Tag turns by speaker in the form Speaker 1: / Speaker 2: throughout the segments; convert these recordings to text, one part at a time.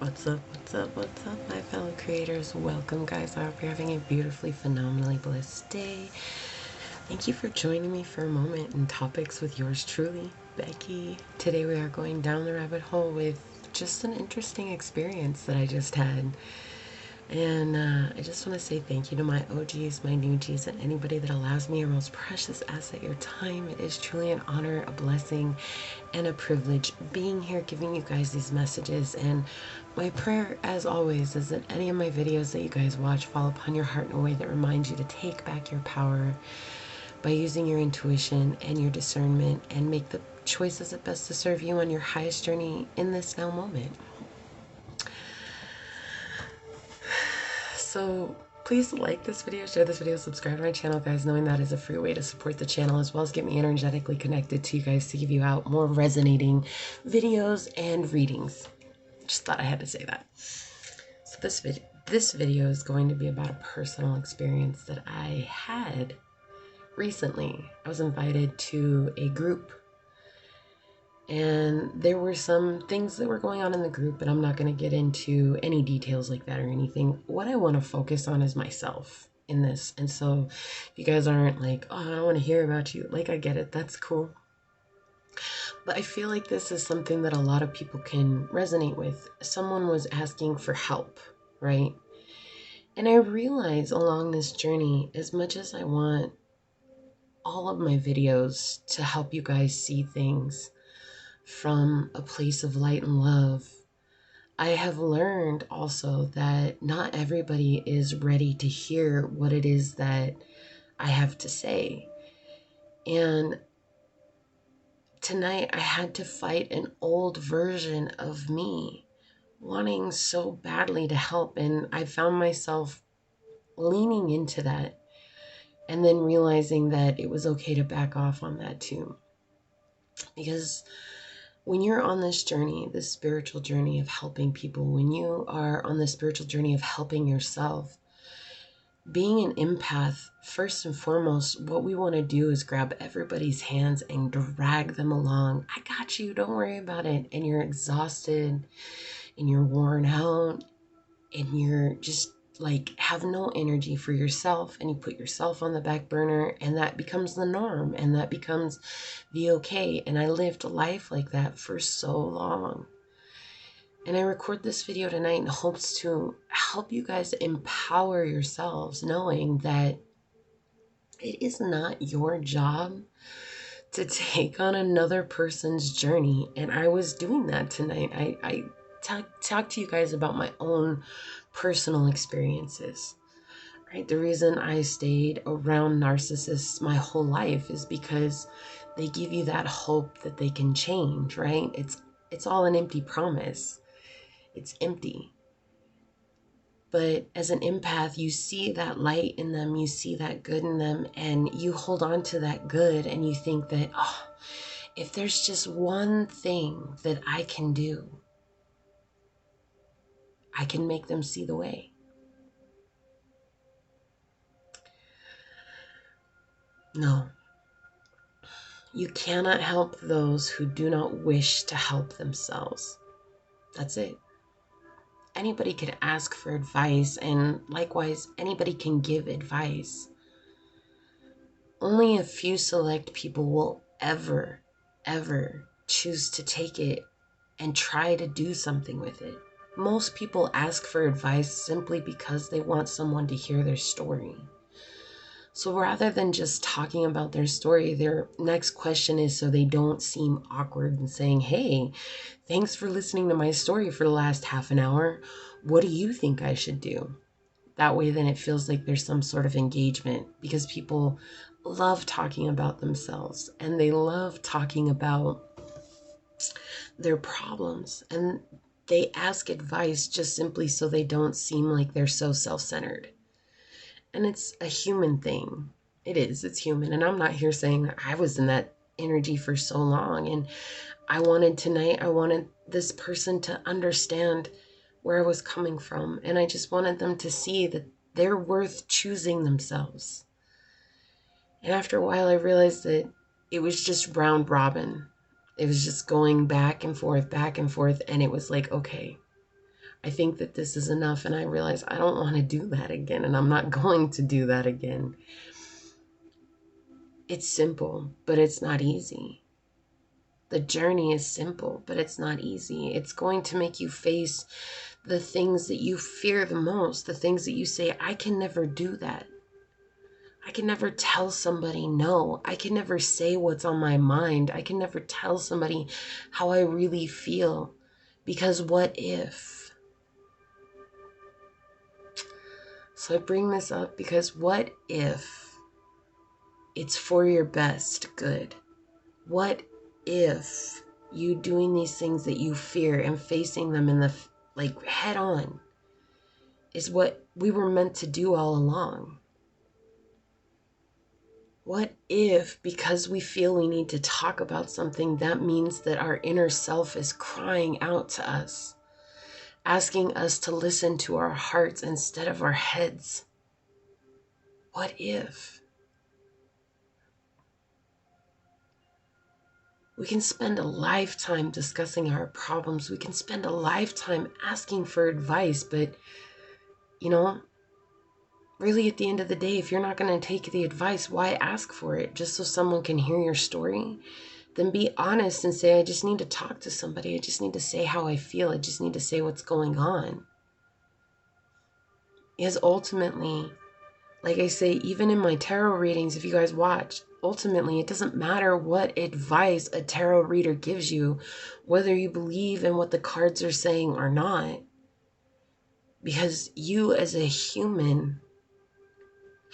Speaker 1: What's up, what's up, what's up, my fellow creators? Welcome, guys. I hope you're having a beautifully, phenomenally blessed day. Thank you for joining me for a moment in topics with yours truly, Becky. Today we are going down the rabbit hole with just an interesting experience that I just had. And I just want to say thank you to my OGs, my new Gs, and anybody that allows me your most precious asset, your time. It is truly an honor, a blessing, and a privilege being here, giving you guys these messages. And my prayer, as always, is that any of my videos that you guys watch fall upon your heart in a way that reminds you to take back your power by using your intuition and your discernment and make the choices that best to serve you on your highest journey in this now moment. So please like this video, share this video, subscribe to my channel, guys, knowing that is a free way to support the channel as well as get me energetically connected to you guys to give you out more resonating videos and readings. Just thought I had to say that. So this video is going to be about a personal experience that I had recently. I was invited to a group, and there were some things that were going on in the group, but I'm not going to get into any details like that or anything. What I want to focus on is myself in this. And so if you guys aren't like, oh, I don't want to hear about you, like, I get it, that's cool. But I feel like this is something that a lot of people can resonate with. Someone was asking for help, right? And I realize along this journey, as much as I want all of my videos to help you guys see things from a place of light and love, I have learned also that not everybody is ready to hear what it is that I have to say. And tonight I had to fight an old version of me wanting so badly to help, and I found myself leaning into that and then realizing that it was okay to back off on that too. Because when you're on this journey, this spiritual journey of helping people, when you are on the spiritual journey of helping yourself, being an empath, first and foremost, what we want to do is grab everybody's hands and drag them along. I got you, don't worry about it. And you're exhausted and you're worn out and you're just like have no energy for yourself, and you put yourself on the back burner, and that becomes the norm and that becomes the okay. And I lived life like that for so long. And I record this video tonight in hopes to help you guys empower yourselves, knowing that it is not your job to take on another person's journey. And I was doing that tonight. I talked to you guys about my own personal experiences, right? The reason I stayed around narcissists my whole life is because they give you that hope that they can change, right? It's all an empty promise. It's empty. But as an empath, you see that light in them, you see that good in them, and you hold on to that good, and you think that, oh, if there's just one thing that I can do, I can make them see the way. No. You cannot help those who do not wish to help themselves. That's it. Anybody could ask for advice, and likewise, anybody can give advice. Only a few select people will ever choose to take it and try to do something with it. Most people ask for advice simply because they want someone to hear their story. So rather than just talking about their story, their next question is so they don't seem awkward and saying, hey, thanks for listening to my story for the last half an hour. What do you think I should do? That way, then it feels like there's some sort of engagement, because people love talking about themselves and they love talking about their problems, and they ask advice just simply so they don't seem like they're so self-centered. And it's a human thing. It is. It's human. And I'm not here saying that I was in that energy for so long. And I wanted this person to understand where I was coming from. And I just wanted them to see that they're worth choosing themselves. And after a while, I realized that it was just round robin. It was just going back and forth. And it was like, okay, I think that this is enough, and I realize I don't want to do that again, and I'm not going to do that again. It's simple, but it's not easy. The journey is simple, but it's not easy. It's going to make you face the things that you fear the most, the things that you say, I can never do that. I can never tell somebody no. I can never say what's on my mind. I can never tell somebody how I really feel. Because what if? So I bring this up because what if it's for your best good? What if you doing these things that you fear and facing them in the head on is what we were meant to do all along? What if, because we feel we need to talk about something, that means that our inner self is crying out to us, asking us to listen to our hearts instead of our heads? What if? We can spend a lifetime discussing our problems. We can spend a lifetime asking for advice, but, really at the end of the day, if you're not going to take the advice, why ask for it? Just so someone can hear your story? Then be honest and say, I just need to talk to somebody. I just need to say how I feel. I just need to say what's going on. Because ultimately, like I say, even in my tarot readings, if you guys watch, ultimately, it doesn't matter what advice a tarot reader gives you, whether you believe in what the cards are saying or not. Because you as a human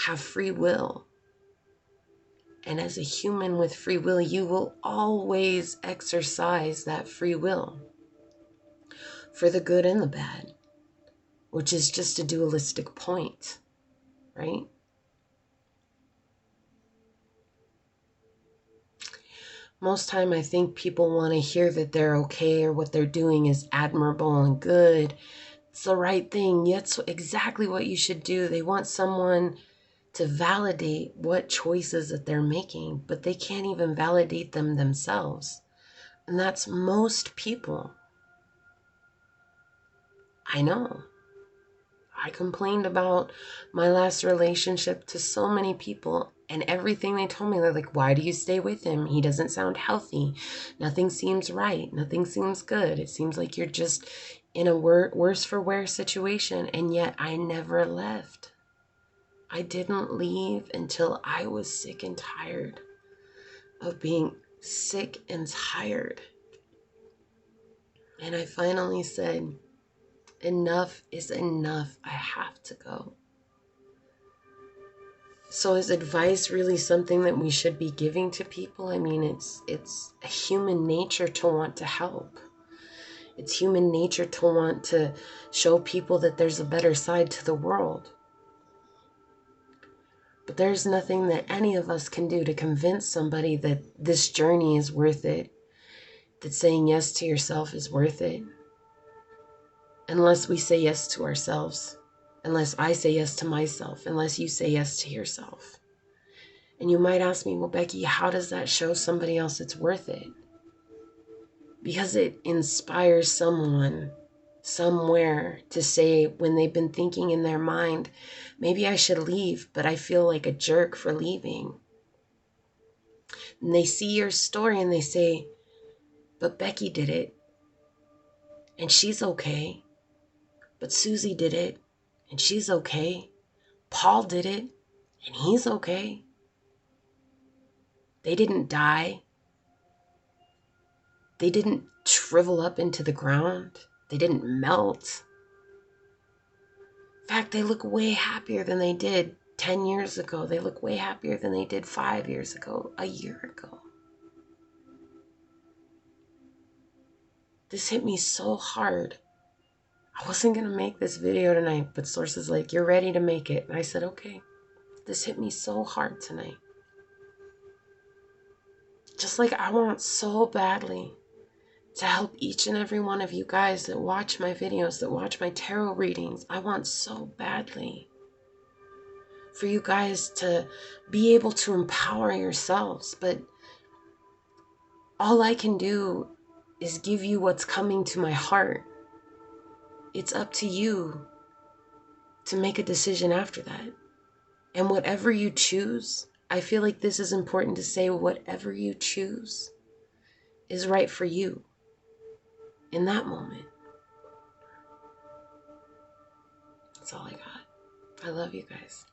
Speaker 1: have free will. And as a human with free will, you will always exercise that free will for the good and the bad, which is just a dualistic point, right? Most time I think people want to hear that they're okay or what they're doing is admirable and good. It's the right thing. That's exactly what you should do. They want someone to validate what choices that they're making, but they can't even validate them themselves. And that's most people. I know. I complained about my last relationship to so many people, and everything they told me, they're like, why do you stay with him? He doesn't sound healthy. Nothing seems right. Nothing seems good. It seems like you're just in a worse for wear situation. And yet I never left. I didn't leave until I was sick and tired of being sick and tired. And I finally said, enough is enough. I have to go. So is advice really something that we should be giving to people? I mean, it's human nature to want to help. It's human nature to want to show people that there's a better side to the world. But there's nothing that any of us can do to convince somebody that this journey is worth it, that saying yes to yourself is worth it. Unless we say yes to ourselves, unless I say yes to myself, unless you say yes to yourself. And you might ask me, well, Becky, how does that show somebody else it's worth it? Because it inspires someone somewhere to say when they've been thinking in their mind, maybe I should leave, but I feel like a jerk for leaving. And they see your story and they say, but Becky did it and she's okay. But Susie did it and she's okay. Paul did it and he's okay. They didn't die. They didn't shrivel up into the ground. They didn't melt. In fact, they look way happier than they did 10 years ago. They look way happier than they did 5 years ago, a year ago. This hit me so hard. I wasn't going to make this video tonight, but Source's like, you're ready to make it. And I said, okay. This hit me so hard tonight. Just like I want so badly to help each and every one of you guys that watch my videos, that watch my tarot readings. I want so badly for you guys to be able to empower yourselves. But all I can do is give you what's coming to my heart. it's up to you to make a decision after that. And whatever you choose, I feel like this is important to say, whatever you choose is right for you in that moment. That's all I got. I love you guys.